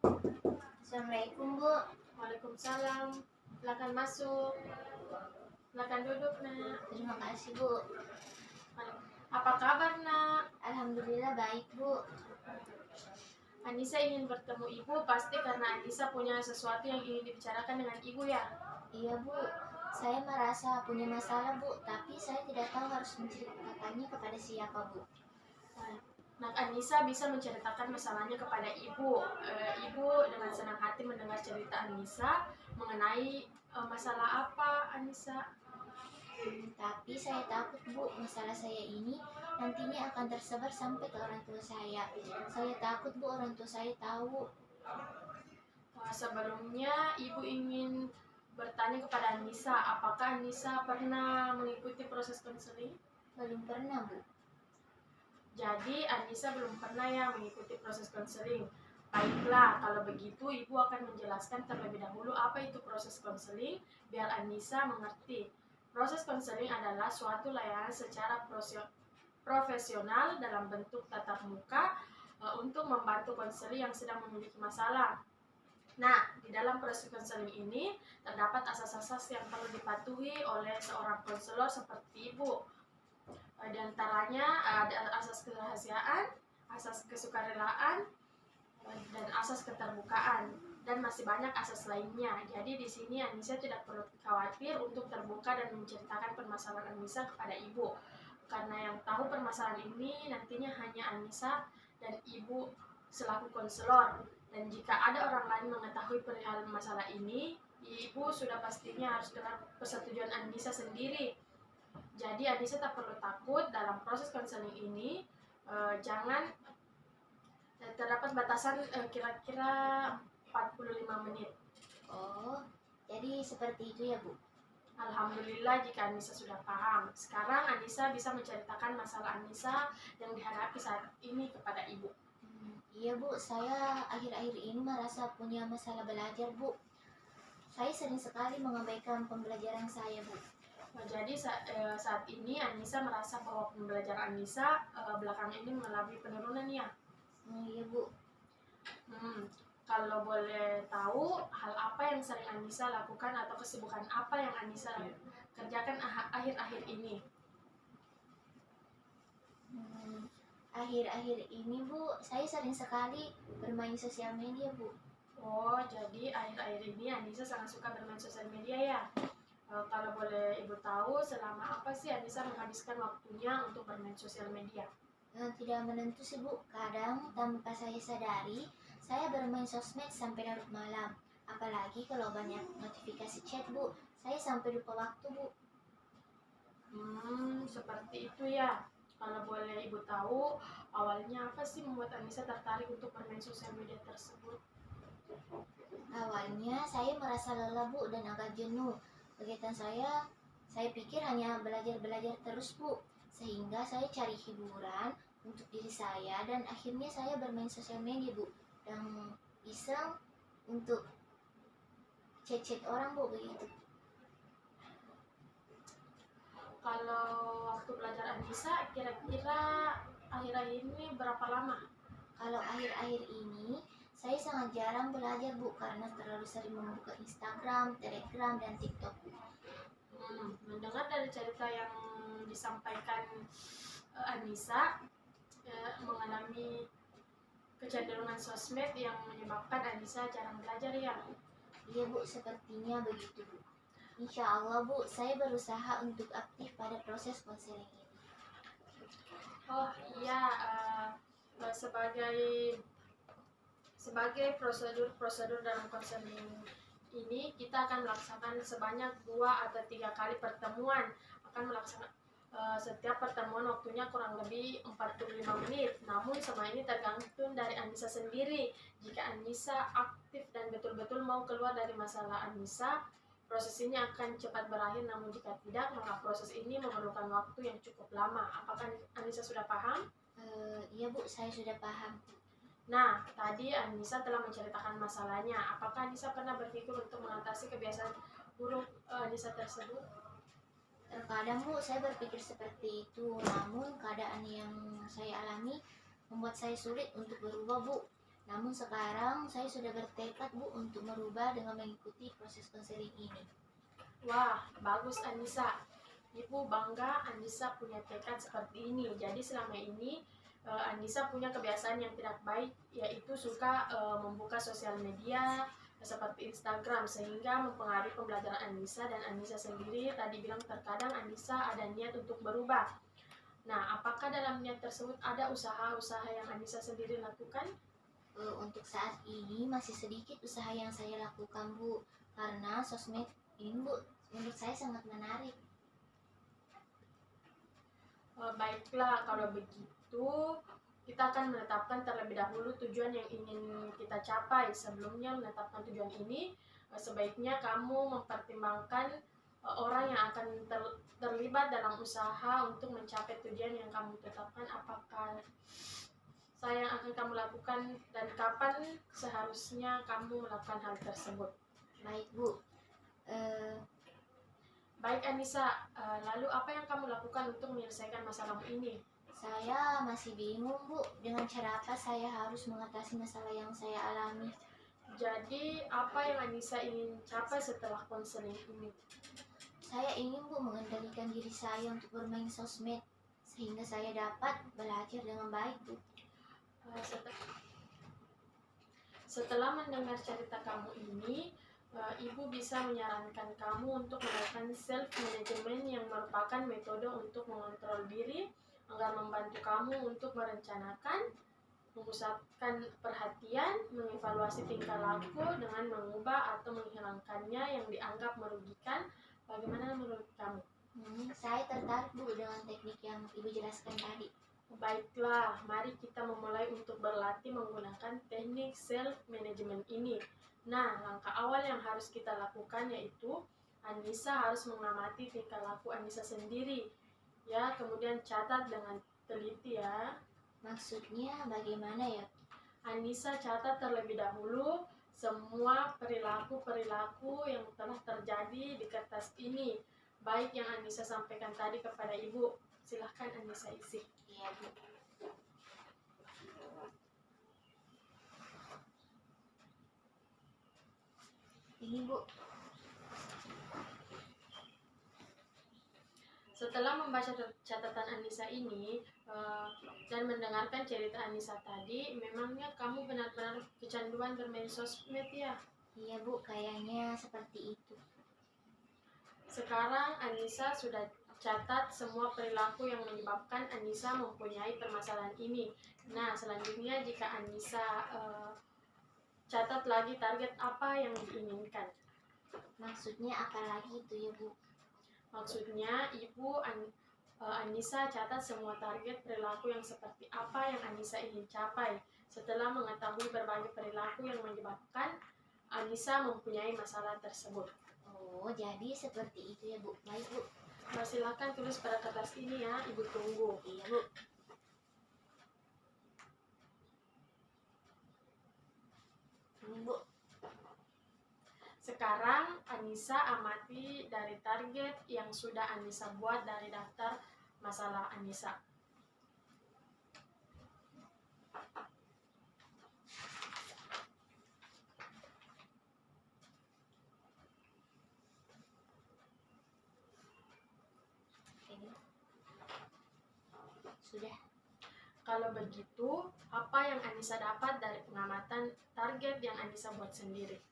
Assalamualaikum Bu. Waalaikumsalam. Silakan masuk. Silakan duduk, Nak. Terima kasih Bu. Apa kabar, Nak? Alhamdulillah baik Bu. Anissa ingin bertemu Ibu pasti karena Anissa punya sesuatu yang ingin dibicarakan dengan Ibu ya? Iya Bu. Saya merasa punya masalah Bu, tapi saya tidak tahu harus menceritakannya kepada siapa Bu. Nah, Anissa bisa menceritakan masalahnya kepada Ibu. Ibu dengan senang hati mendengar cerita Anissa mengenai masalah apa, Anissa? Tapi saya takut Bu, masalah saya ini nantinya akan tersebar sampai ke orang tua saya. Saya takut Bu orang tua saya tahu. Sebelumnya Ibu ingin bertanya kepada Anissa, apakah Anissa pernah mengikuti proses konseling? Belum pernah Bu. Jadi Anissa belum pernah ya mengikuti proses konseling. Baiklah, kalau begitu Ibu akan menjelaskan terlebih dahulu apa itu proses konseling biar Anissa mengerti. Proses konseling adalah suatu layanan secara profesional dalam bentuk tatap muka untuk membantu konselor yang sedang memiliki masalah. Nah, di dalam proses konseling ini terdapat asas-asas yang perlu dipatuhi oleh seorang konselor seperti Ibu. Di antaranya ada asas kerahasiaan, asas kesukarelaan, dan asas keterbukaan, dan masih banyak asas lainnya. Jadi di sini Anissa tidak perlu khawatir untuk terbuka dan menceritakan permasalahan Anissa kepada Ibu. Karena yang tahu permasalahan ini nantinya hanya Anissa dan Ibu selaku konselor. Dan jika ada orang lain mengetahui perihal masalah ini, Ibu sudah pastinya harus dengan persetujuan Anissa sendiri. Jadi Anissa tak perlu takut dalam proses konseling ini. Jangan terdapat batasan kira-kira 45 menit. Oh, jadi seperti itu ya Bu. Alhamdulillah jika Anissa sudah paham. Sekarang Anissa bisa menceritakan masalah Anissa yang dihadapi saat ini kepada Ibu. Iya Bu, saya akhir-akhir ini merasa punya masalah belajar Bu. Saya sering sekali mengabaikan pembelajaran saya Bu. Jadi saat ini Anissa merasa bahwa pembelajaran Anissa belakangan ini mengalami penurunan ya. Iya Bu. Kalau boleh tahu hal apa yang sering Anissa lakukan atau kesibukan apa yang Anissa kerjakan akhir-akhir ini? Akhir-akhir ini Bu, saya sering sekali bermain sosial media Bu. Oh, jadi akhir-akhir ini Anissa sangat suka bermain sosial media ya? Kalau boleh Ibu tahu, selama apa sih Anissa menghabiskan waktunya untuk bermain sosial media? Tidak menentu sih Bu, kadang tanpa saya sadari, saya bermain sosmed sampai larut malam. Apalagi kalau banyak notifikasi chat Bu, saya sampai lupa waktu Bu. Seperti itu ya. Kalau boleh Ibu tahu, awalnya apa sih membuat Anissa tertarik untuk bermain sosial media tersebut? Awalnya saya merasa lelah Bu dan agak jenuh. Kegiatan saya pikir hanya belajar-belajar terus Bu, sehingga saya cari hiburan untuk diri saya dan akhirnya saya bermain sosial media Bu, dan iseng untuk chat-chat orang Bu begitu. Kalau waktu belajar Anissa kira-kira akhir-akhir ini berapa lama? Kalau akhir-akhir ini saya sangat jarang belajar Bu karena terlalu sering membuka Instagram, Telegram, dan TikTok Bu. Mendengar dari cerita yang disampaikan Anissa mengalami kecenderungan sosmed yang menyebabkan Anissa jarang belajar ya? Iya Bu, sepertinya begitu Bu. Insya Allah Bu, saya berusaha untuk aktif pada proses konseling ini. Oh iya, sebagai prosedur dalam konseling ini kita akan melaksanakan sebanyak 2 atau 3 kali pertemuan. Akan melaksanakan setiap pertemuan waktunya kurang lebih 45 menit. Namun semua ini tergantung dari Anissa sendiri. Jika Anissa aktif dan betul-betul mau keluar dari masalah Anissa, proses ini akan cepat berakhir. Namun jika tidak, maka proses ini memerlukan waktu yang cukup lama. Apakah Anissa sudah paham? Iya Bu, saya sudah paham. Nah, tadi Anissa telah menceritakan masalahnya. Apakah Anissa pernah berpikir untuk mengatasi kebiasaan buruk Anissa tersebut? Terkadang Bu, saya berpikir seperti itu, namun keadaan yang saya alami membuat saya sulit untuk berubah Bu. Namun sekarang saya sudah bertekad Bu untuk merubah dengan mengikuti proses konseling ini. Wah, bagus Anissa. Ibu bangga Anissa punya tekad seperti ini. Jadi selama ini Anissa punya kebiasaan yang tidak baik, yaitu suka membuka sosial media seperti Instagram, sehingga mempengaruhi pembelajaran Anissa. Dan Anissa sendiri tadi bilang terkadang Anissa ada niat untuk berubah. Nah, apakah dalam niat tersebut ada usaha-usaha yang Anissa sendiri lakukan? Untuk saat ini masih sedikit usaha yang saya lakukan Bu, karena sosmed ini Bu menurut saya sangat menarik. Baiklah, kalau begitu kita akan menetapkan terlebih dahulu tujuan yang ingin kita capai. Sebelumnya menetapkan tujuan ini, sebaiknya kamu mempertimbangkan orang yang akan terlibat dalam usaha untuk mencapai tujuan yang kamu tetapkan. Apakah yang akan kamu lakukan dan kapan seharusnya kamu melakukan hal tersebut? Baik Bu. Baik Anissa, lalu apa yang kamu lakukan untuk menyelesaikan masalahmu ini? Saya masih bingung Bu, dengan cara apa saya harus mengatasi masalah yang saya alami. Jadi, apa yang Anissa ingin capai setelah konseling ini? Saya ingin Bu mengendalikan diri saya untuk bermain sosmed, sehingga saya dapat belajar dengan baik Bu. Setelah mendengar cerita kamu ini, Ibu bisa menyarankan kamu untuk melakukan self-management yang merupakan metode untuk mengontrol diri agar membantu kamu untuk merencanakan, memusatkan perhatian, mengevaluasi tingkah laku dengan mengubah atau menghilangkannya yang dianggap merugikan. Bagaimana menurut kamu? Saya tertarik Bu dengan teknik yang Ibu jelaskan tadi. Baiklah, mari kita memulai untuk berlatih menggunakan teknik self-management ini. Nah, langkah awal yang harus kita lakukan yaitu Anissa harus mengamati tingkah laku Anissa sendiri. Ya, kemudian catat dengan teliti ya. Maksudnya bagaimana ya? Anissa catat terlebih dahulu semua perilaku-perilaku yang telah terjadi di kertas ini. Baik yang Anissa sampaikan tadi kepada Ibu. Silahkan Anissa isi. Iya Bu. Ini Bu. Setelah membaca catatan Anissa ini dan mendengarkan cerita Anissa tadi, memangnya kamu benar-benar kecanduan bermain sosmed ya? Iya Bu, kayaknya seperti itu. Sekarang Anissa sudah catat semua perilaku yang menyebabkan Anissa mempunyai permasalahan ini. Nah, selanjutnya jika Anissa catat lagi target apa yang diinginkan. Maksudnya apa lagi itu ya Bu? Maksudnya Ibu Anissa catat semua target perilaku yang seperti apa yang Anissa ingin capai. Setelah mengetahui berbagai perilaku yang menyebabkan Anissa mempunyai masalah tersebut. Oh, jadi seperti itu ya Bu. Baik Bu. Silakan tulis pada kertas ini ya, Ibu tunggu. Iya Bu. Ini Bu. Sekarang Anissa amati dari target yang sudah Anissa buat dari daftar masalah Anissa. Ini. Sudah. Kalau begitu, apa yang Anissa dapat dari pengamatan target yang Anissa buat sendiri?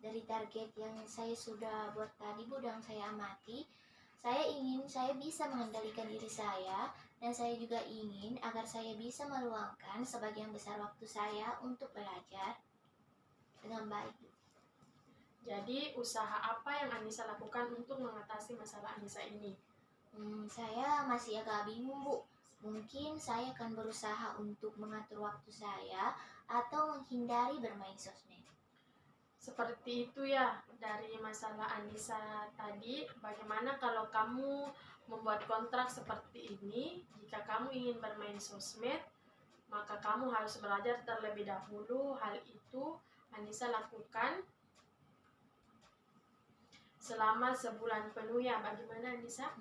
Dari target yang saya sudah buat tadi Bu, dan saya amati, saya ingin saya bisa mengendalikan diri saya, dan saya juga ingin agar saya bisa meluangkan sebagian besar waktu saya untuk belajar dengan baik. Jadi, usaha apa yang Anissa lakukan untuk mengatasi masalah Anissa ini? Saya masih agak bingung Bu. Mungkin saya akan berusaha untuk mengatur waktu saya atau menghindari bermain sosmed. Seperti itu ya, dari masalah Anissa tadi, bagaimana kalau kamu membuat kontrak seperti ini? Jika kamu ingin bermain sosmed, maka kamu harus belajar terlebih dahulu. Hal itu Anissa lakukan selama sebulan penuh ya. Bagaimana Anissa?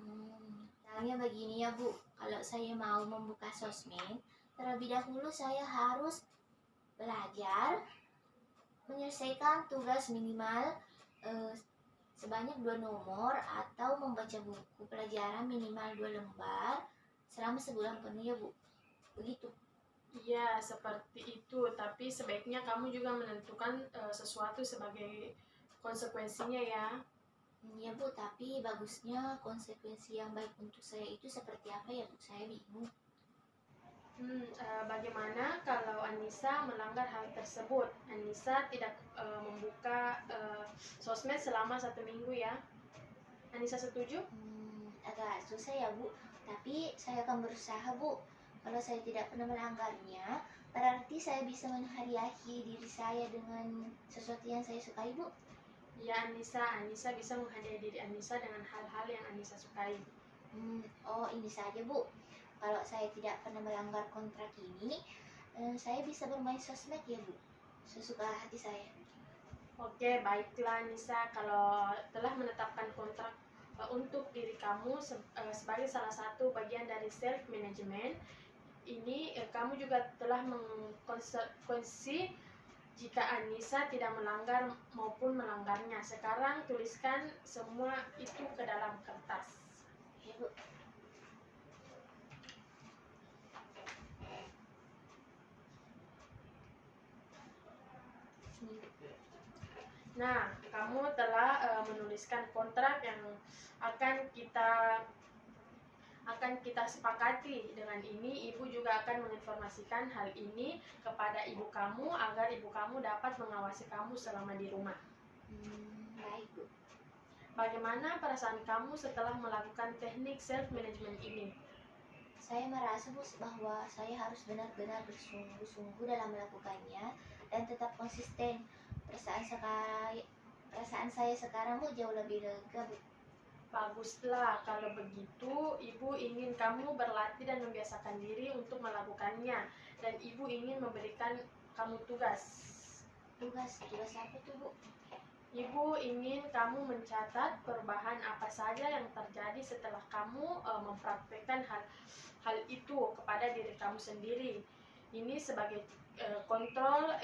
Misalnya begini ya Bu, kalau saya mau membuka sosmed, terlebih dahulu saya harus belajar, menyelesaikan tugas minimal sebanyak 2 nomor atau membaca buku pelajaran minimal 2 lembar selama sebulan penuh ya Bu. Begitu. Iya, seperti itu. Tapi sebaiknya kamu juga menentukan sesuatu sebagai konsekuensinya ya. Ya Bu, tapi bagusnya konsekuensi yang baik untuk saya itu seperti apa ya Bu? Saya bingung. Bagaimana kalau Anissa melanggar hal tersebut? Anissa tidak membuka sosmed selama 1 minggu ya. Anissa setuju? Agak susah ya Bu, tapi saya akan berusaha Bu. Kalau saya tidak pernah melanggarnya, berarti saya bisa menghadiahi diri saya dengan sesuatu yang saya sukai Bu. Ya Anissa bisa menghadiahi diri Anissa dengan hal-hal yang Anissa sukai. Oh ini saja Bu, kalau saya tidak pernah melanggar kontrak ini, saya bisa bermain sosmed ya Bu, sesuka hati saya. Oke, baiklah Anissa, kalau telah menetapkan kontrak untuk diri kamu sebagai salah satu bagian dari self management, ini kamu juga telah mengkonsekuensi jika Anissa tidak melanggar maupun melanggarnya. Sekarang tuliskan semua itu ke dalam kertas. Ya Bu. Nah, kamu telah menuliskan kontrak yang akan kita sepakati. Dengan ini, ibu juga akan menginformasikan hal ini kepada ibu kamu agar ibu kamu dapat mengawasi kamu selama di rumah. Baik Bu. Bagaimana perasaan kamu setelah melakukan teknik self management ini? Saya merasa Bu bahwa saya harus benar-benar bersungguh-sungguh dalam melakukannya dan tetap konsisten. Perasaan saya sekarang Bu jauh lebih lega Bu. Baguslah, kalau begitu ibu ingin kamu berlatih dan membiasakan diri untuk melakukannya, dan ibu ingin memberikan kamu tugas. Tugas apa tuh Bu? Ibu ingin kamu mencatat perubahan apa saja yang terjadi setelah kamu mempraktekkan hal itu kepada diri kamu sendiri. Ini sebagai kontrol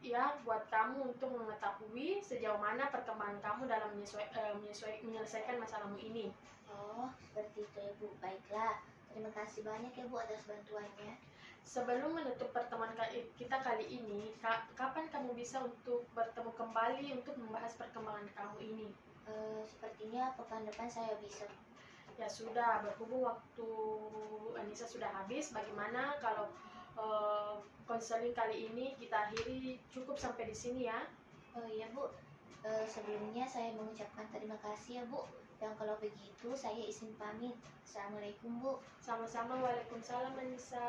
ya buat kamu untuk mengetahui sejauh mana perkembangan kamu dalam menyelesaikan masalahmu ini. Oh, seperti itu ya Bu. Baiklah. Terima kasih banyak ya Bu atas bantuannya. Sebelum menutup pertemuan kita kali ini, kapan kamu bisa untuk bertemu kembali untuk membahas perkembangan kamu ini? Sepertinya pekan depan saya bisa. Ya sudah, berhubung waktu Anissa sudah habis, bagaimana kalau konseling kali ini kita akhiri cukup sampai di sini ya? Oh iya Bu, sebelumnya saya mengucapkan terima kasih ya Bu. Dan kalau begitu saya izin pamit. Assalamualaikum Bu. Sama-sama, waalaikumsalam Anissa.